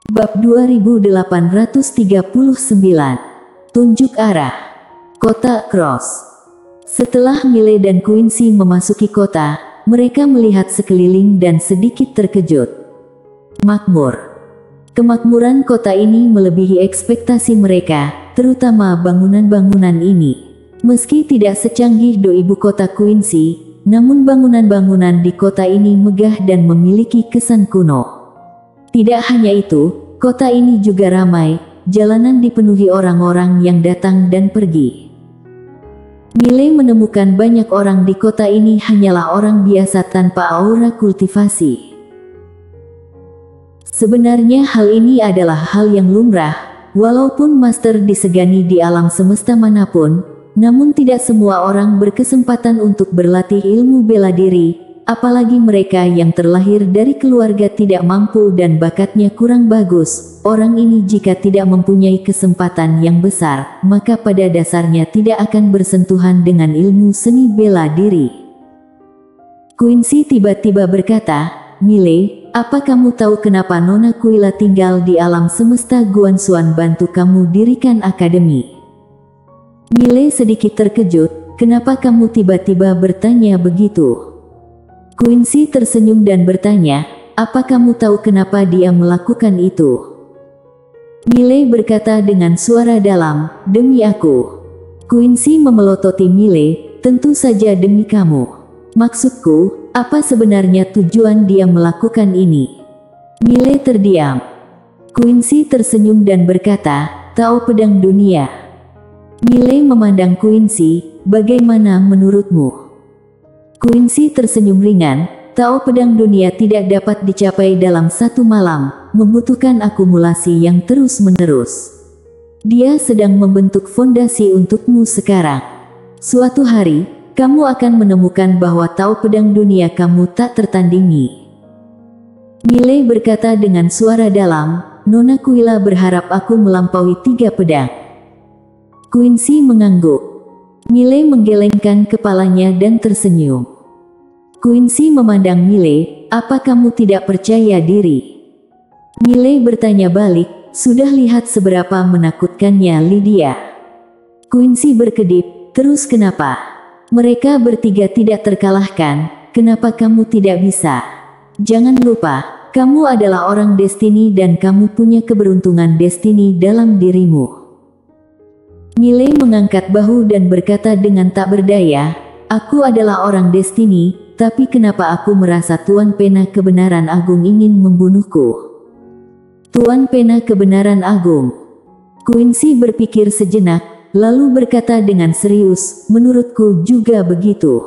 Bab 2839. Tunjuk arah. Kota Cross. Setelah Miley dan Quincy memasuki kota, mereka melihat sekeliling dan sedikit terkejut. Makmur. Kemakmuran kota ini melebihi ekspektasi mereka, terutama bangunan-bangunan ini. Meski tidak secanggih do ibu kota Quincy, namun bangunan-bangunan di kota ini megah dan memiliki kesan kuno. Tidak hanya itu, kota ini juga ramai, jalanan dipenuhi orang-orang yang datang dan pergi. Miley menemukan banyak orang di kota ini hanyalah orang biasa tanpa aura kultivasi. Sebenarnya hal ini adalah hal yang lumrah, walaupun master disegani di alam semesta manapun, namun tidak semua orang berkesempatan untuk berlatih ilmu bela diri, apalagi mereka yang terlahir dari keluarga tidak mampu dan bakatnya kurang bagus. Orang ini jika tidak mempunyai kesempatan yang besar, maka pada dasarnya tidak akan bersentuhan dengan ilmu seni bela diri. Quincy tiba-tiba berkata, "Miley, apa kamu tahu kenapa Nona Kuila tinggal di alam semesta Guanxuan bantu kamu dirikan akademi?" Miley sedikit terkejut, "Kenapa kamu tiba-tiba bertanya begitu?" Quincy tersenyum dan bertanya, "Apa kamu tahu kenapa dia melakukan itu?" Miley berkata dengan suara dalam, "Demi aku." Quincy memelototi Miley, "Tentu saja demi kamu. Maksudku, apa sebenarnya tujuan dia melakukan ini?" Miley terdiam. Quincy tersenyum dan berkata, "Tahu pedang dunia." Miley memandang Quincy, "Bagaimana menurutmu?" Quincy tersenyum ringan, "Tahu pedang dunia tidak dapat dicapai dalam satu malam, membutuhkan akumulasi yang terus-menerus. Dia sedang membentuk fondasi untukmu sekarang. Suatu hari, kamu akan menemukan bahwa tahu pedang dunia kamu tak tertandingi." Miley berkata dengan suara dalam, "Nona Kuila berharap aku melampaui 3 pedang." Quincy mengangguk. Miley menggelengkan kepalanya dan tersenyum. Quincy memandang Miley, "Apa kamu tidak percaya diri?" Miley bertanya balik, "Sudah lihat seberapa menakutkannya Lydia?" Quincy berkedip, "Terus kenapa? Mereka bertiga tidak terkalahkan, kenapa kamu tidak bisa? Jangan lupa, kamu adalah orang destiny dan kamu punya keberuntungan destiny dalam dirimu." Miley mengangkat bahu dan berkata dengan tak berdaya, "Aku adalah orang destiny, tapi kenapa aku merasa Tuan Pena Kebenaran Agung ingin membunuhku?" Tuan Pena Kebenaran Agung. Quincy berpikir sejenak, lalu berkata dengan serius, "Menurutku juga begitu."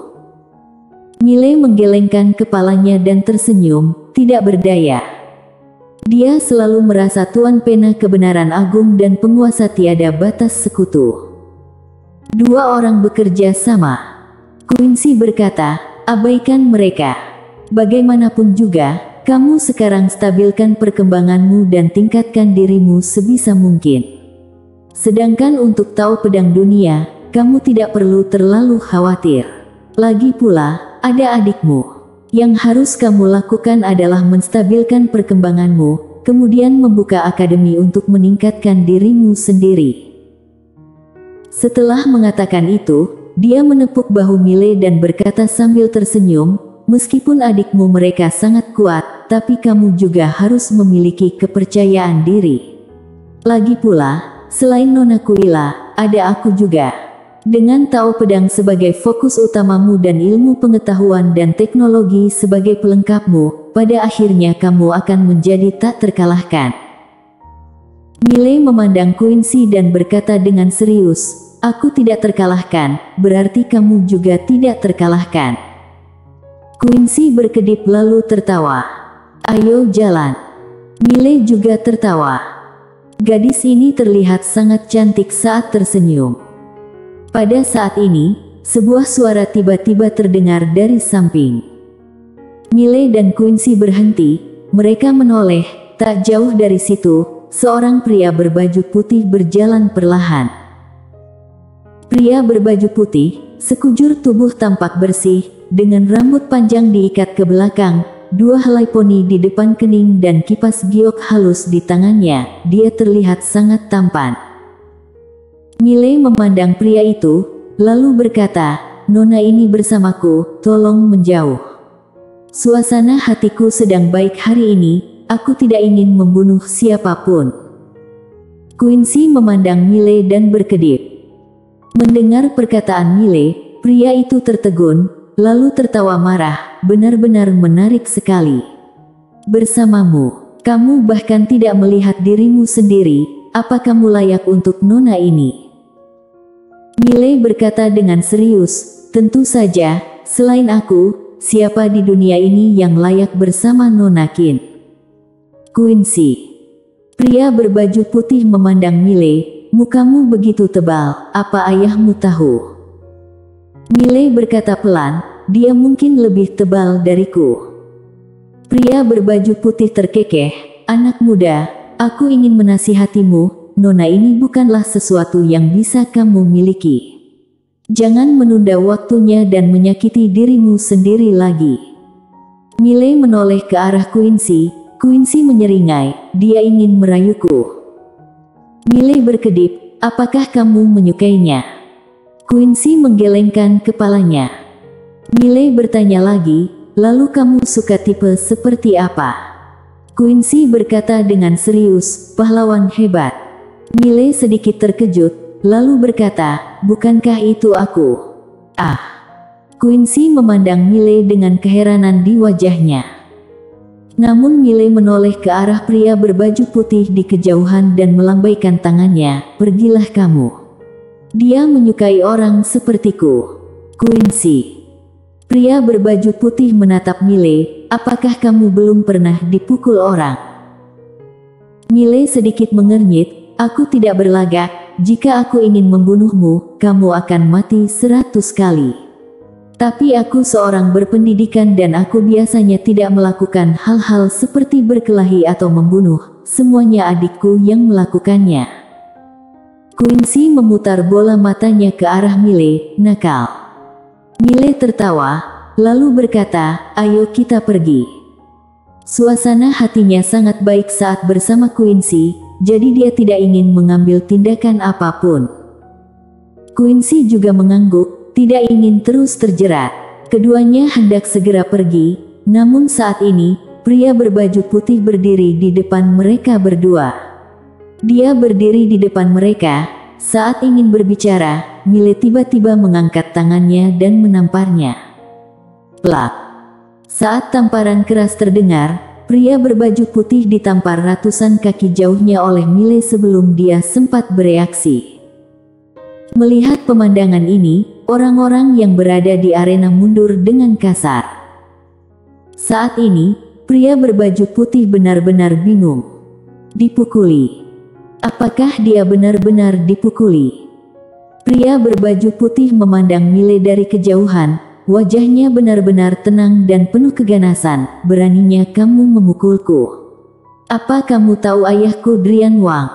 Miley menggelengkan kepalanya dan tersenyum, tidak berdaya. Dia selalu merasa Tuan Pena Kebenaran Agung dan penguasa tiada batas sekutu. Dua orang bekerja sama. Quincy berkata, "Abaikan mereka. Bagaimanapun juga, kamu sekarang stabilkan perkembanganmu dan tingkatkan dirimu sebisa mungkin. Sedangkan untuk tahu pedang dunia, kamu tidak perlu terlalu khawatir. Lagi pula, ada adikmu. Yang harus kamu lakukan adalah menstabilkan perkembanganmu, kemudian membuka akademi untuk meningkatkan dirimu sendiri." Setelah mengatakan itu, dia menepuk bahu Miley dan berkata sambil tersenyum, "Meskipun adikmu mereka sangat kuat, tapi kamu juga harus memiliki kepercayaan diri. Lagi pula, selain Nona Kuila, ada aku juga. Dengan tahu pedang sebagai fokus utamamu dan ilmu pengetahuan dan teknologi sebagai pelengkapmu, pada akhirnya kamu akan menjadi tak terkalahkan." Miley memandang Quincy dan berkata dengan serius, "Aku tidak terkalahkan, berarti kamu juga tidak terkalahkan." Quincy berkedip lalu tertawa. "Ayo jalan." Miley juga tertawa. Gadis ini terlihat sangat cantik saat tersenyum. Pada saat ini, sebuah suara tiba-tiba terdengar dari samping. Miley dan Quincy berhenti, mereka menoleh, tak jauh dari situ, seorang pria berbaju putih berjalan perlahan. Pria berbaju putih, sekujur tubuh tampak bersih, dengan rambut panjang diikat ke belakang, dua helai poni di depan kening dan kipas giok halus di tangannya. Dia terlihat sangat tampan. Miley memandang pria itu, lalu berkata, "Nona ini bersamaku, tolong menjauh. Suasana hatiku sedang baik hari ini, aku tidak ingin membunuh siapapun." Quincy memandang Miley dan berkedip. Mendengar perkataan Miley, pria itu tertegun, lalu tertawa marah, "Benar-benar menarik sekali. Bersamamu, kamu bahkan tidak melihat dirimu sendiri, apa kamu layak untuk nona ini?" Miley berkata dengan serius, "Tentu saja, selain aku, siapa di dunia ini yang layak bersama Nona Qin?" Quincy. Pria berbaju putih memandang Miley, "Mukamu begitu tebal, apa ayahmu tahu?" Miley berkata pelan, "Dia mungkin lebih tebal dariku." Pria berbaju putih terkekeh, "Anak muda, aku ingin menasihatimu, nona ini bukanlah sesuatu yang bisa kamu miliki. Jangan menunda waktunya dan menyakiti dirimu sendiri lagi." Miley menoleh ke arah Quincy. Quincy menyeringai, "Dia ingin merayuku." Miley berkedip, "Apakah kamu menyukainya?" Quincy menggelengkan kepalanya. Miley bertanya lagi, "Lalu kamu suka tipe seperti apa?" Quincy berkata dengan serius, "Pahlawan hebat." Miley sedikit terkejut, lalu berkata, "Bukankah itu aku?" "Ah." Quincy memandang Miley dengan keheranan di wajahnya. Namun Miley menoleh ke arah pria berbaju putih di kejauhan dan melambaikan tangannya, "Pergilah kamu. Dia menyukai orang sepertiku." Quincy. Pria berbaju putih menatap Miley, "Apakah kamu belum pernah dipukul orang?" Miley sedikit mengernyit, "Aku tidak berlagak, jika aku ingin membunuhmu, kamu akan mati 100 kali. Tapi aku seorang berpendidikan dan aku biasanya tidak melakukan hal-hal seperti berkelahi atau membunuh, semuanya adikku yang melakukannya." Quincy memutar bola matanya ke arah Miley, "Nakal." Miley tertawa, lalu berkata, "Ayo kita pergi." Suasana hatinya sangat baik saat bersama Quincy, jadi dia tidak ingin mengambil tindakan apapun. Quincy juga mengangguk, tidak ingin terus terjerat. Keduanya hendak segera pergi, namun saat ini, pria berbaju putih berdiri di depan mereka berdua. Dia berdiri di depan mereka, saat ingin berbicara, Miley tiba-tiba mengangkat tangannya dan menamparnya. Plak. Saat tamparan keras terdengar, pria berbaju putih ditampar ratusan kaki jauhnya oleh Miley sebelum dia sempat bereaksi. Melihat pemandangan ini, orang-orang yang berada di arena mundur dengan kasar. Saat ini, pria berbaju putih benar-benar bingung. Dipukuli. Apakah dia benar-benar dipukuli? Pria berbaju putih memandang Miley dari kejauhan, wajahnya benar-benar tenang dan penuh keganasan. "Beraninya kamu memukulku. Apa kamu tahu ayahku Drian Wang?"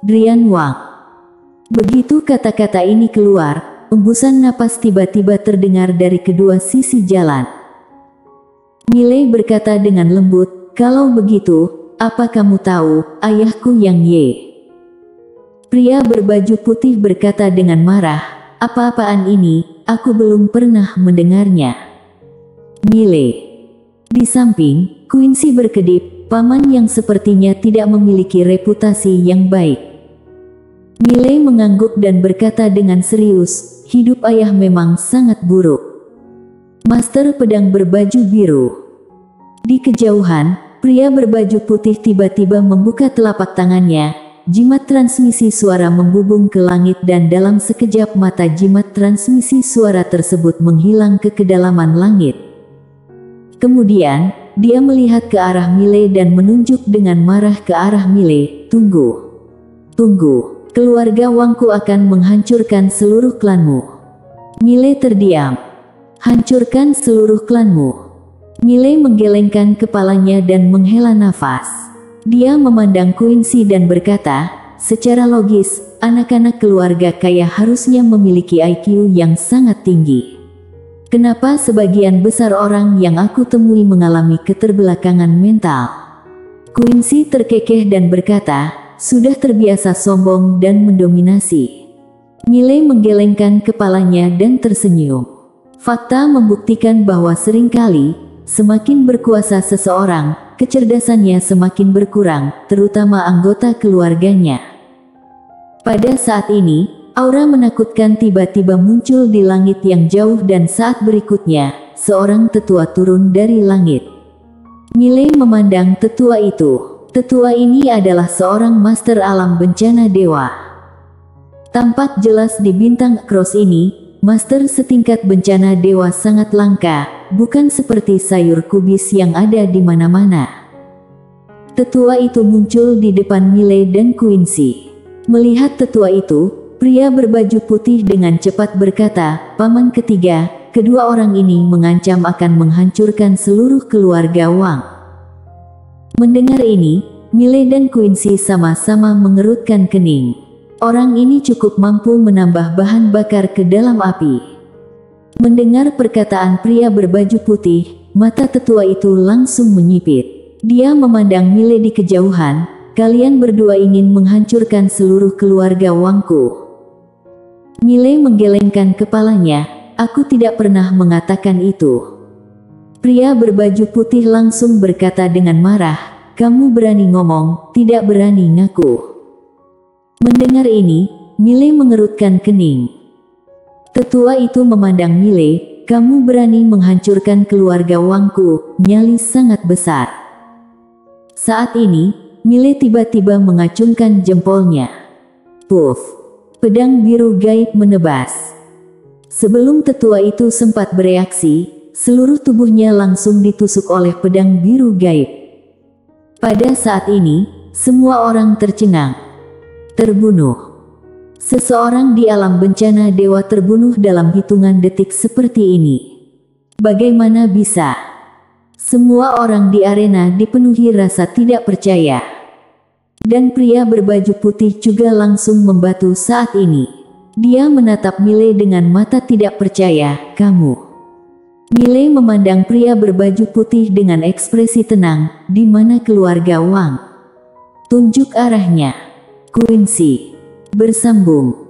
Drian Wang. Begitu kata-kata ini keluar, embusan napas tiba-tiba terdengar dari kedua sisi jalan. Miley berkata dengan lembut, "Kalau begitu, apa kamu tahu, ayahku Yang Ye?" Pria berbaju putih berkata dengan marah, "Apa-apaan ini, aku belum pernah mendengarnya." Miley. Di samping, Quincy berkedip, paman yang sepertinya tidak memiliki reputasi yang baik. Miley mengangguk dan berkata dengan serius, "Hidup ayah memang sangat buruk." Master pedang berbaju biru. Di kejauhan, pria berbaju putih tiba-tiba membuka telapak tangannya, jimat transmisi suara membubung ke langit dan dalam sekejap mata jimat transmisi suara tersebut menghilang ke kedalaman langit. Kemudian, dia melihat ke arah Miley dan menunjuk dengan marah ke arah Miley, "Tunggu. Tunggu. Keluarga Wangku akan menghancurkan seluruh klanmu." Miley terdiam. "Hancurkan seluruh klanmu?" Miley menggelengkan kepalanya dan menghela nafas. Dia memandang Quincy dan berkata, "Secara logis, anak-anak keluarga kaya harusnya memiliki IQ yang sangat tinggi. Kenapa sebagian besar orang yang aku temui mengalami keterbelakangan mental? Quincy terkekeh dan berkata, sudah terbiasa sombong dan mendominasi. Miley menggelengkan kepalanya dan tersenyum. Fakta membuktikan bahwa seringkali, semakin berkuasa seseorang, kecerdasannya semakin berkurang, terutama anggota keluarganya. Pada saat ini, aura menakutkan tiba-tiba muncul di langit yang jauh dan saat berikutnya, seorang tetua turun dari langit. Miley memandang tetua itu. Tetua ini adalah seorang master alam bencana dewa. Tampak jelas di bintang cross ini, master setingkat bencana dewa sangat langka, bukan seperti sayur kubis yang ada di mana-mana. Tetua itu muncul di depan Miley dan Quincy. Melihat tetua itu, pria berbaju putih dengan cepat berkata, "Paman ketiga, kedua orang ini mengancam akan menghancurkan seluruh keluarga Wang." Mendengar ini, Miley dan Quincy sama-sama mengerutkan kening. Orang ini cukup mampu menambah bahan bakar ke dalam api. Mendengar perkataan pria berbaju putih, mata tetua itu langsung menyipit. Dia memandang Miley di kejauhan, "Kalian berdua ingin menghancurkan seluruh keluarga Wangku." Miley menggelengkan kepalanya, "Aku tidak pernah mengatakan itu." Pria berbaju putih langsung berkata dengan marah, "Kamu berani ngomong, tidak berani ngaku." Mendengar ini, Miley mengerutkan kening. Tetua itu memandang Miley, "Kamu berani menghancurkan keluarga Wangku, nyali sangat besar." Saat ini, Miley tiba-tiba mengacungkan jempolnya. Puff! Pedang biru gaib menebas. Sebelum tetua itu sempat bereaksi, seluruh tubuhnya langsung ditusuk oleh pedang biru gaib. Pada saat ini, semua orang tercengang. Terbunuh. Seseorang di alam bencana dewa terbunuh dalam hitungan detik seperti ini. Bagaimana bisa? Semua orang di arena dipenuhi rasa tidak percaya. Dan pria berbaju putih juga langsung membatu saat ini. Dia menatap Miley dengan mata tidak percaya, "Kamu?" Miley memandang pria berbaju putih dengan ekspresi tenang, "Di mana keluarga Wang?" "Tunjuk arahnya." Quincy bersambung.